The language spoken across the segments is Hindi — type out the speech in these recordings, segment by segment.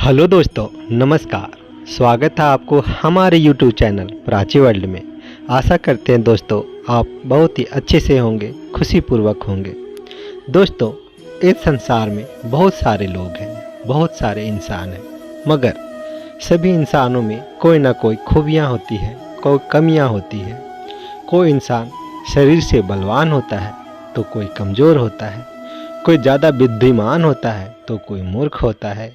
हेलो दोस्तों, नमस्कार। स्वागत है आपको हमारे YouTube चैनल प्राची वर्ल्ड में। आशा करते हैं दोस्तों आप बहुत ही अच्छे से होंगे, खुशीपूर्वक होंगे। दोस्तों, इस संसार में बहुत सारे लोग हैं, बहुत सारे इंसान हैं, मगर सभी इंसानों में कोई ना कोई खूबियाँ होती है, कोई कमियाँ होती है। कोई इंसान शरीर से बलवान होता है तो कोई कमज़ोर होता है, कोई ज़्यादा बुद्धिमान होता है तो कोई मूर्ख होता है।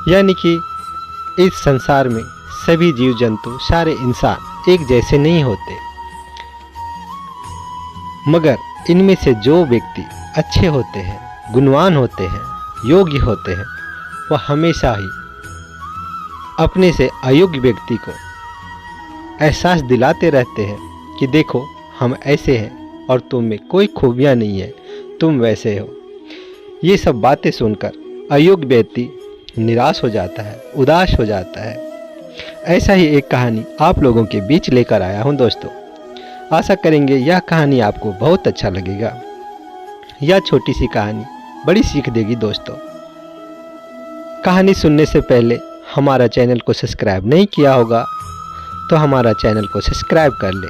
यानी कि इस संसार में सभी जीव जंतु, सारे इंसान एक जैसे नहीं होते, मगर इनमें से जो व्यक्ति अच्छे होते हैं, गुणवान होते हैं, योग्य होते हैं, वह हमेशा ही अपने से अयोग्य व्यक्ति को एहसास दिलाते रहते हैं कि देखो हम ऐसे हैं और तुम में कोई खूबियाँ नहीं है, तुम वैसे हो। ये सब बातें सुनकर अयोग्य व्यक्ति निराश हो जाता है, उदास हो जाता है। ऐसा ही एक कहानी आप लोगों के बीच लेकर आया हूं दोस्तों। आशा करेंगे यह कहानी आपको बहुत अच्छा लगेगा। यह छोटी सी कहानी बड़ी सीख देगी दोस्तों। कहानी सुनने से पहले हमारा चैनल को सब्सक्राइब नहीं किया होगा तो हमारा चैनल को सब्सक्राइब कर ले।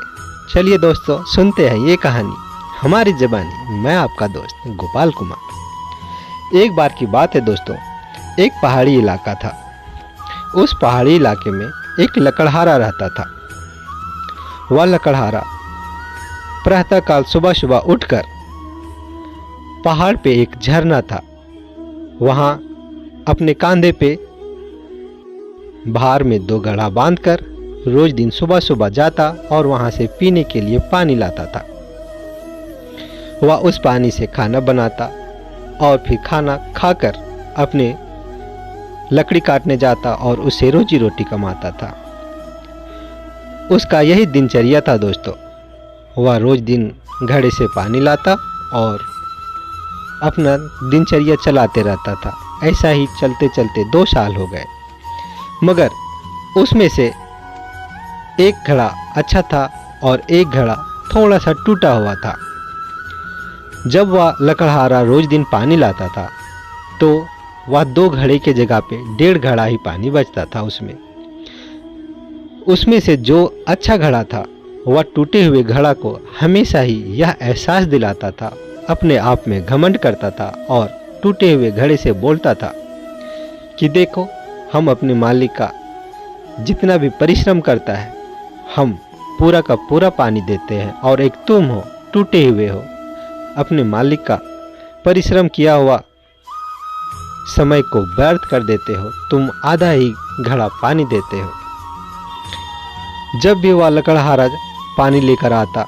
चलिए दोस्तों, सुनते हैं ये कहानी हमारी ज़बानी। मैं आपका दोस्त गोपाल कुमार। एक बार की बात है दोस्तों, एक पहाड़ी इलाका था। उस पहाड़ी इलाके में एक लकड़हारा रहता था। वह लकड़हारा प्रातःकाल सुबह सुबह उठकर पहाड़ पे एक झरना था, वहाँ अपने कंधे पे भार में 2 घड़ा बांधकर रोज दिन सुबह सुबह जाता और वहाँ से पीने के लिए पानी लाता था। वह उस पानी से खाना बनाता और फिर खाना खाकर अपने लकड़ी काटने जाता और उससे रोजी रोटी कमाता था। उसका यही दिनचर्या था दोस्तों। वह रोज दिन घड़े से पानी लाता और अपना दिनचर्या चलाते रहता था। ऐसा ही चलते चलते 2 साल हो गए, मगर उसमें से एक घड़ा अच्छा था और एक घड़ा थोड़ा सा टूटा हुआ था। जब वह लकड़हारा रोज दिन पानी लाता था तो वह 2 घड़े के जगह पे 1.5 घड़ा ही पानी बचता था। उसमें से जो अच्छा घड़ा था वह टूटे हुए घड़ा को हमेशा ही यह एहसास दिलाता था, अपने आप में घमंड करता था और टूटे हुए घड़े से बोलता था कि देखो हम अपने मालिक का जितना भी परिश्रम करता है हम पूरा का पूरा पानी देते हैं, और एक तुम हो, टूटे हुए हो, अपने मालिक का परिश्रम किया हुआ समय को व्यर्थ कर देते हो, तुम आधा ही घड़ा पानी देते हो। जब भी वह लकड़हारा पानी लेकर आता,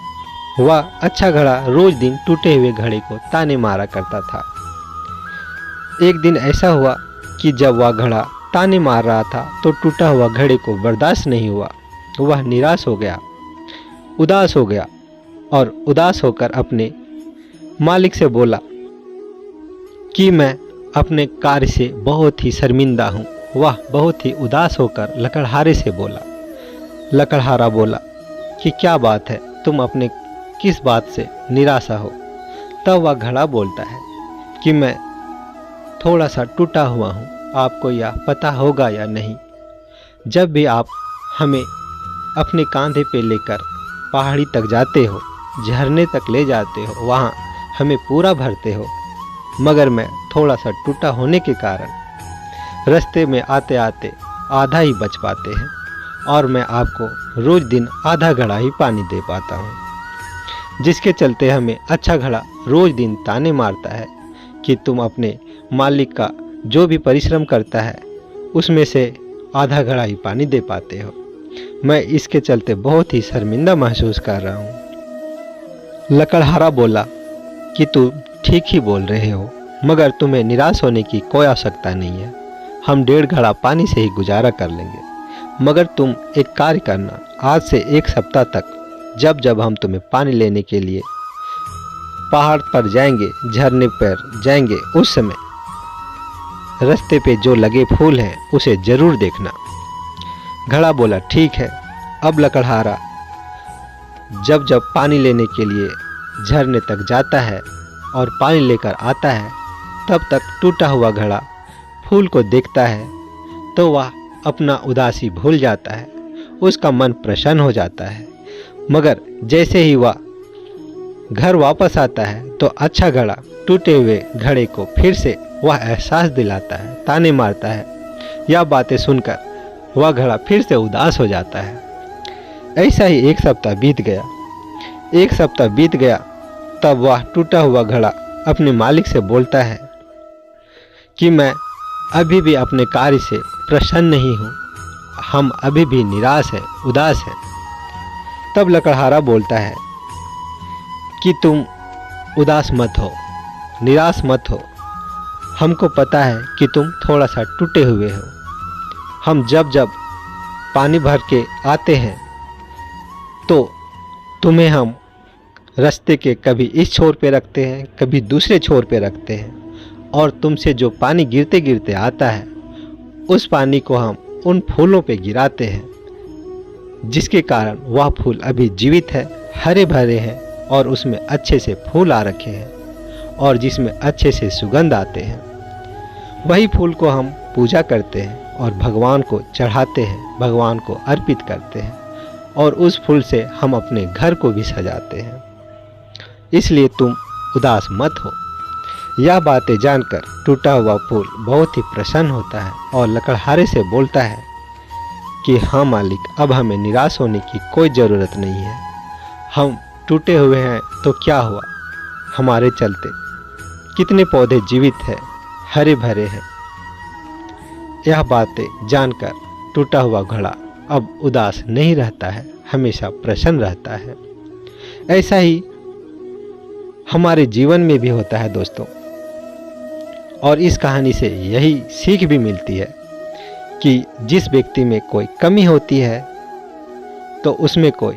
वह अच्छा घड़ा रोज दिन टूटे हुए घड़े को ताने मारा करता था। एक दिन ऐसा हुआ कि जब वह घड़ा ताने मार रहा था तो टूटा हुआ घड़े को बर्दाश्त नहीं हुआ। वह निराश हो गया, उदास हो गया और उदास होकर अपने मालिक से बोला कि मैं अपने कार्य से बहुत ही शर्मिंदा हूँ। वह बहुत ही उदास होकर लकड़हारे से बोला। लकड़हारा बोला कि क्या बात है, तुम अपने किस बात से निराशा हो? तब वह घड़ा बोलता है कि मैं थोड़ा सा टूटा हुआ हूँ, आपको यह पता होगा या नहीं। जब भी आप हमें अपने कंधे पे लेकर पहाड़ी तक जाते हो, झरने तक ले जाते हो, वहाँ हमें पूरा भरते हो, मगर मैं थोड़ा सा टूटा होने के कारण रास्ते में आते आते आधा ही बच पाते हैं और मैं आपको रोज दिन आधा घड़ा ही पानी दे पाता हूँ, जिसके चलते हमें अच्छा घड़ा रोज दिन ताने मारता है कि तुम अपने मालिक का जो भी परिश्रम करता है उसमें से आधा घड़ा ही पानी दे पाते हो। मैं इसके चलते बहुत ही शर्मिंदा महसूस कर रहा हूँ। लकड़हारा बोला कि तुम ठीक ही बोल रहे हो, मगर तुम्हें निराश होने की कोई आवश्यकता नहीं है। हम 1.5 घड़ा पानी से ही गुजारा कर लेंगे, मगर तुम एक कार्य करना, आज से 1 सप्ताह तक जब जब हम तुम्हें पानी लेने के लिए पहाड़ पर जाएंगे, झरने पर जाएंगे, उस समय रास्ते पे जो लगे फूल हैं उसे ज़रूर देखना। घड़ा बोला ठीक है। अब लकड़हारा जब जब पानी लेने के लिए झरने तक जाता है और पानी लेकर आता है, तब तक टूटा हुआ घड़ा फूल को देखता है तो वह अपना उदासी भूल जाता है, उसका मन प्रसन्न हो जाता है। मगर जैसे ही वह घर वापस आता है तो अच्छा घड़ा टूटे हुए घड़े को फिर से वह एहसास दिलाता है, ताने मारता है। यह बातें सुनकर वह घड़ा फिर से उदास हो जाता है। ऐसा ही एक सप्ताह बीत गया। एक सप्ताह बीत गया तब वह टूटा हुआ घड़ा अपने मालिक से बोलता है कि मैं अभी भी अपने कार्य से प्रसन्न नहीं हूँ, हम अभी भी निराश है, उदास है। तब लकड़हारा बोलता है कि तुम उदास मत हो, निराश मत हो, हमको पता है कि तुम थोड़ा सा टूटे हुए हो। हम जब जब पानी भर के आते हैं तो तुम्हें हम रास्ते के कभी इस छोर पे रखते हैं, कभी दूसरे छोर पे रखते हैं, और तुमसे जो पानी गिरते गिरते आता है उस पानी को हम उन फूलों पे गिराते हैं, जिसके कारण वह फूल अभी जीवित है, हरे भरे हैं और उसमें अच्छे से फूल आ रखे हैं और जिसमें अच्छे से सुगंध आते हैं। वही फूल को हम पूजा करते हैं और भगवान को चढ़ाते हैं, भगवान को अर्पित करते हैं और उस फूल से हम अपने घर को भी सजाते हैं। इसलिए तुम उदास मत हो। यह बातें जानकर टूटा हुआ फूल बहुत ही प्रसन्न होता है और लकड़हारे से बोलता है कि हाँ मालिक, अब हमें निराश होने की कोई ज़रूरत नहीं है। हम टूटे हुए हैं तो क्या हुआ, हमारे चलते कितने पौधे जीवित हैं, हरे भरे हैं। यह बातें जानकर टूटा हुआ घड़ा अब उदास नहीं रहता है, हमेशा प्रसन्न रहता है। ऐसा ही हमारे जीवन में भी होता है दोस्तों। और इस कहानी से यही सीख भी मिलती है कि जिस व्यक्ति में कोई कमी होती है तो उसमें कोई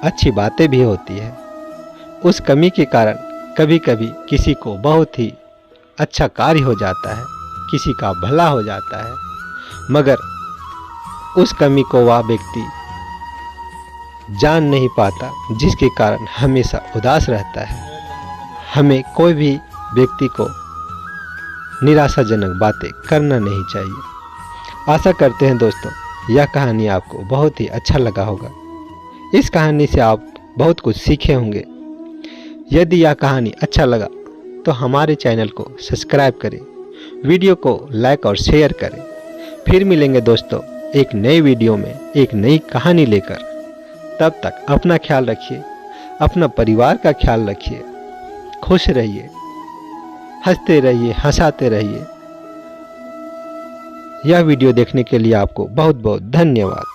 अच्छी बातें भी होती है। उस कमी के कारण कभी कभी किसी को बहुत ही अच्छा कार्य हो जाता है, किसी का भला हो जाता है, मगर उस कमी को वह व्यक्ति जान नहीं पाता, जिसके कारण हमेशा उदास रहता है। हमें कोई भी व्यक्ति को निराशाजनक बातें करना नहीं चाहिए। आशा करते हैं दोस्तों यह कहानी आपको बहुत ही अच्छा लगा होगा। इस कहानी से आप बहुत कुछ सीखे होंगे। यदि यह कहानी अच्छा लगा तो हमारे चैनल को सब्सक्राइब करें, वीडियो को लाइक और शेयर करें। फिर मिलेंगे दोस्तों एक नई वीडियो में एक नई कहानी लेकर। तब तक अपना ख्याल रखिए, अपना परिवार का ख्याल रखिए, खुश रहिए, हंसते रहिए, हंसाते रहिए। यह वीडियो देखने के लिए आपको बहुत बहुत धन्यवाद।